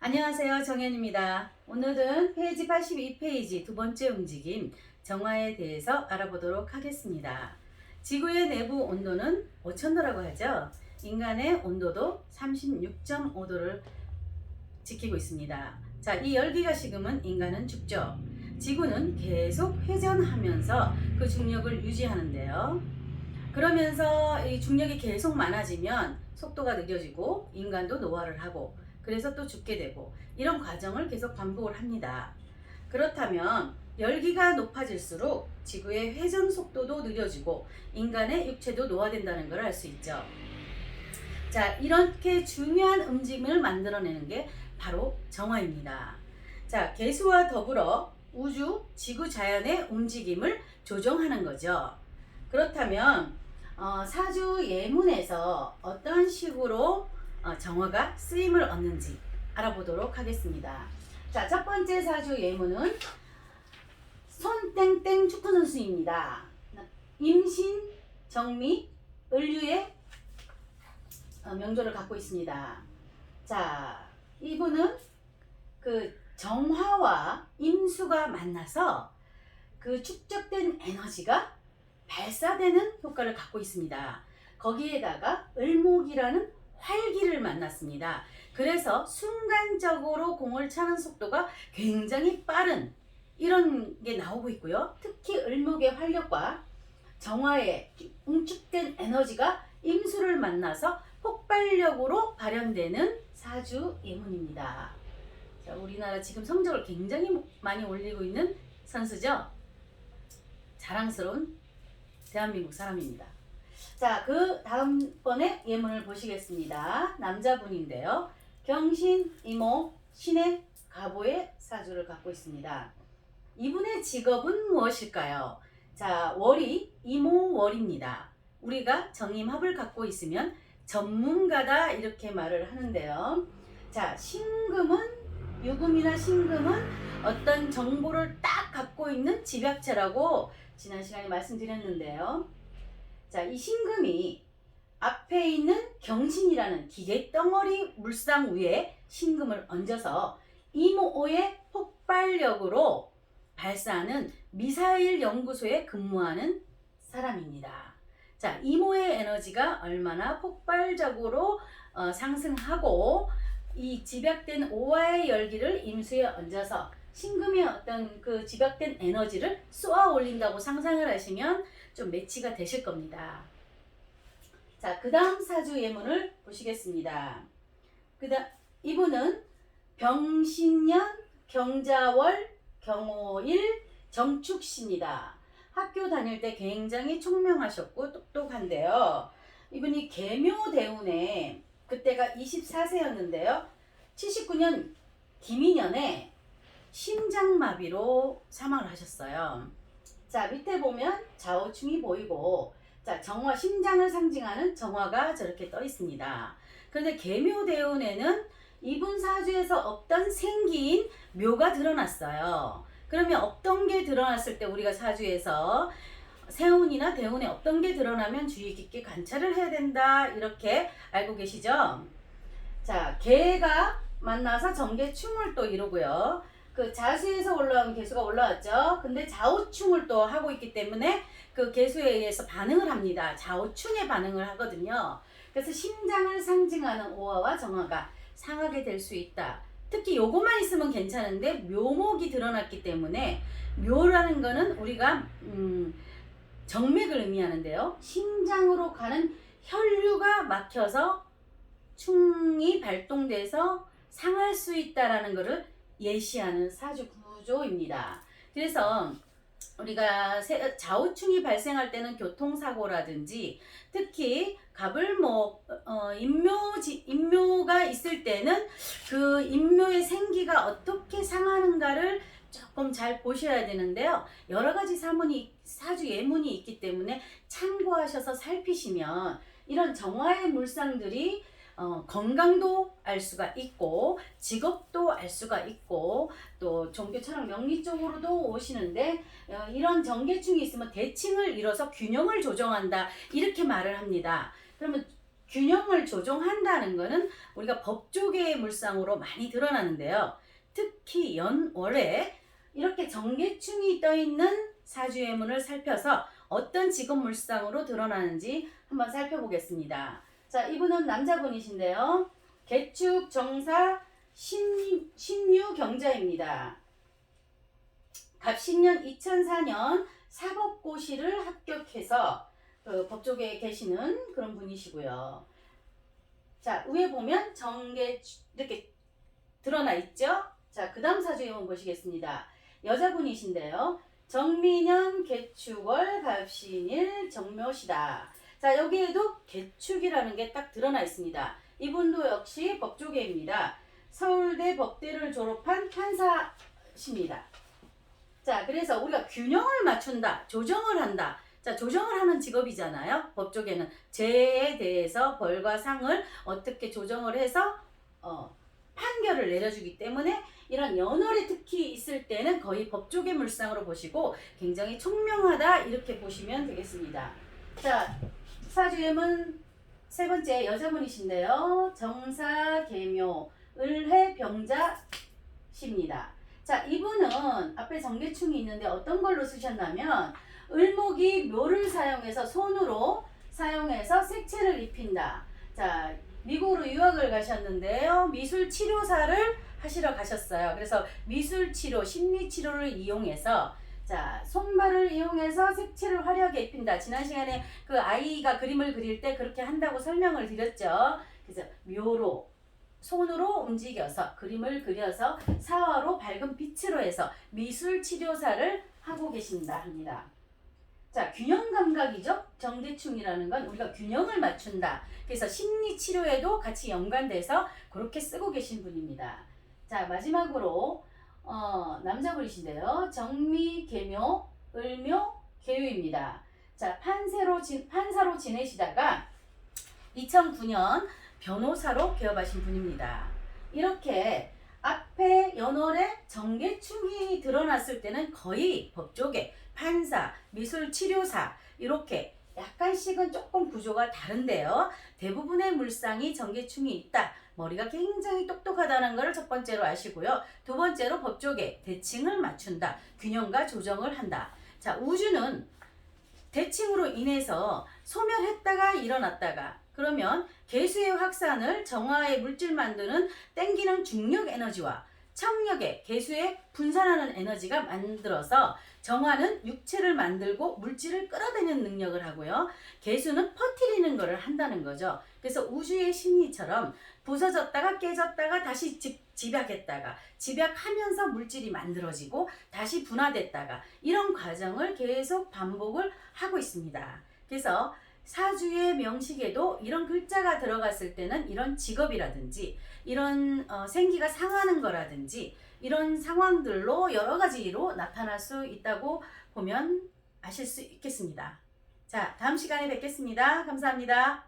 안녕하세요. 정현입니다. 오늘은 페이지 82페이지 두 번째 움직임 정화에 대해서 알아보도록 하겠습니다. 지구의 내부 온도는 5000도라고 하죠. 인간의 온도도 36.5도를 지키고 있습니다. 자, 이 열기가 식으면 인간은 죽죠. 지구는 계속 회전하면서 그 중력을 유지하는데요. 그러면서 이 중력이 계속 많아지면 속도가 느려지고 인간도 노화를 하고 그래서 또 죽게 되고 이런 과정을 계속 반복을 합니다. 그렇다면 열기가 높아질수록 지구의 회전 속도도 느려지고 인간의 육체도 노화된다는 걸 알 수 있죠. 자, 이렇게 중요한 움직임을 만들어내는 게 바로 정화입니다. 자, 개수와 더불어 우주, 지구 자연의 움직임을 조정하는 거죠. 그렇다면 사주 예문에서 어떤 식으로 정화가 쓰임을 얻는지 알아보도록 하겠습니다. 자, 첫 번째 사주 예문은 손땡땡 축구 선수입니다. 임신, 정미, 을류의 명조를 갖고 있습니다. 자, 이분은 그 정화와 임수가 만나서 그 축적된 에너지가 발사되는 효과를 갖고 있습니다. 거기에다가 을목이라는 활기를 만났습니다. 그래서 순간적으로 공을 차는 속도가 굉장히 빠른 이런 게 나오고 있고요. 특히 을목의 활력과 정화의 응축된 에너지가 임수를 만나서 폭발력으로 발현되는 사주 예문입니다. 자, 우리나라 지금 성적을 굉장히 많이 올리고 있는 선수죠. 자랑스러운 대한민국 사람입니다. 자, 그 다음번에 예문을 보시겠습니다. 남자분인데요. 경신, 이모, 신의, 가보의 사주를 갖고 있습니다. 이분의 직업은 무엇일까요? 자, 월이 이모월입니다. 우리가 정임합을 갖고 있으면 전문가다 이렇게 말을 하는데요. 자, 신금은, 유금이나 신금은 어떤 정보를 딱 갖고 있는 집약체라고 지난 시간에 말씀드렸는데요. 자, 이 신금이 앞에 있는 경신이라는 기계 덩어리 물상 위에 신금을 얹어서 이모의 폭발력으로 발사하는 미사일 연구소에 근무하는 사람입니다. 자, 이모의 에너지가 얼마나 폭발적으로 상승하고 이 집약된 오화의 열기를 임수에 얹어서 신금의 어떤 그 집약된 에너지를 쏘아 올린다고 상상을 하시면 좀 매치가 되실 겁니다. 자, 그 다음 사주 예문을 보시겠습니다. 이분은 병신년, 경자월, 경오일, 정축시입니다. 학교 다닐 때 굉장히 총명하셨고 똑똑한데요. 이분이 계묘대운에 그때가 24세였는데요. 79년 기민년에 심장마비로 사망을 하셨어요. 자, 밑에 보면 좌우충이 보이고, 자, 정화, 심장을 상징하는 정화가 저렇게 떠 있습니다. 그런데 계묘대운에는 이분 사주에서 없던 생기인 묘가 드러났어요. 그러면 없던 게 드러났을 때 우리가 사주에서 세운이나 대운에 없던 게 드러나면 주의 깊게 관찰을 해야 된다 이렇게 알고 계시죠? 자, 개가 만나서 정계충을 또 이루고요. 그 자수에서 올라온 개수가 올라왔죠. 근데 좌우충을 또 하고 있기 때문에 그 개수에 의해서 반응을 합니다. 좌우충에 반응을 하거든요. 그래서 심장을 상징하는 오화와 정화가 상하게 될 수 있다. 특히 요거만 있으면 괜찮은데 묘목이 드러났기 때문에 묘라는 거는 우리가 정맥을 의미하는데요. 심장으로 가는 혈류가 막혀서 충이 발동돼서 상할 수 있다라는 것을 예시하는 사주 구조입니다. 그래서 우리가 좌우충이 발생할 때는 교통사고라든지 특히 갑을목 인묘가 있을 때는 그 인묘의 생기가 어떻게 상하는가를 조금 잘 보셔야 되는데요. 여러 가지 사주 예문이 있기 때문에 참고하셔서 살피시면 이런 정화의 물상들이 건강도 알 수가 있고 직업도 알 수가 있고 또 종교 철학 명리 쪽으로도 오시는데 이런 정계충이 있으면 대칭을 이뤄서 균형을 조정한다 이렇게 말을 합니다. 그러면 균형을 조정한다는 것은 우리가 법조계의 물상으로 많이 드러나는데요. 특히 연월에 이렇게 정계충이 떠있는 사주예문을 살펴서 어떤 직업물상으로 드러나는지 한번 살펴보겠습니다. 자, 이분은 남자분이신데요. 개축 정사 신유 경자입니다. 갑신년 2004년 사법고시를 합격해서 법조계에 계시는 그런 분이시고요. 자, 위에 보면 정계 이렇게 드러나 있죠? 자, 그 다음 사주예문 보시겠습니다. 여자분이신데요. 정민년 개축월 갑신일 정묘시다. 자, 여기에도 개축이라는 게 딱 드러나 있습니다. 이분도 역시 법조계입니다. 서울대 법대를 졸업한 판사십니다. 자, 그래서 우리가 균형을 맞춘다, 조정을 한다. 자, 조정을 하는 직업이잖아요. 법조계는 죄에 대해서 벌과 상을 어떻게 조정을 해서 판결을 내려주기 때문에 이런 연월에 특히 있을 때는 거의 법조계 물상으로 보시고 굉장히 총명하다 이렇게 보시면 되겠습니다. 자, 사주예문 세 번째 여자분이신데요. 정사 계묘 을해 병자십니다. 자, 이분은 앞에 정계충이 있는데 어떤 걸로 쓰셨냐면 을목이 묘를 사용해서 손으로 사용해서 색채를 입힌다. 자, 미국으로 유학을 가셨는데요. 미술 치료사를 하시러 가셨어요. 그래서 미술 치료, 심리 치료를 이용해서 자, 손발을 이용해서 색채를 화려하게 입힌다. 지난 시간에 그 아이가 그림을 그릴 때 그렇게 한다고 설명을 드렸죠. 그래서 묘로 손으로 움직여서 그림을 그려서 사화로 밝은 빛으로 해서 미술 치료사를 하고 계신다 합니다. 자, 균형 감각이죠. 정대충이라는 건 우리가 균형을 맞춘다. 그래서 심리 치료에도 같이 연관돼서 그렇게 쓰고 계신 분입니다. 자, 마지막으로 남자분이신데요. 정미, 계묘, 을묘, 계유입니다. 자, 판사로 지내시다가 2009년 변호사로 개업하신 분입니다. 이렇게 앞에 연월에 정계충이 드러났을 때는 거의 법조계, 판사, 미술치료사 이렇게 약간씩은 조금 구조가 다른데요. 대부분의 물상이 정계충이 있다. 머리가 굉장히 똑똑하다는 것을 첫 번째로 아시고요. 두 번째로 법조계, 대칭을 맞춘다. 균형과 조정을 한다. 자, 우주는 대칭으로 인해서 소멸했다가 일어났다가 그러면 개수의 확산을 정화의 물질 만드는 땡기는 중력 에너지와 청력의 개수의 분산하는 에너지가 만들어서 정화는 육체를 만들고 물질을 끌어내는 능력을 하고요. 개수는 퍼뜨리는 것을 한다는 거죠. 그래서 우주의 심리처럼 부서졌다가 깨졌다가 다시 집약했다가 집약하면서 물질이 만들어지고 다시 분화됐다가 이런 과정을 계속 반복을 하고 있습니다. 그래서 사주의 명식에도 이런 글자가 들어갔을 때는 이런 직업이라든지 이런 생기가 상하는 거라든지 이런 상황들로 여러 가지로 나타날 수 있다고 보면 아실 수 있겠습니다. 자, 다음 시간에 뵙겠습니다. 감사합니다.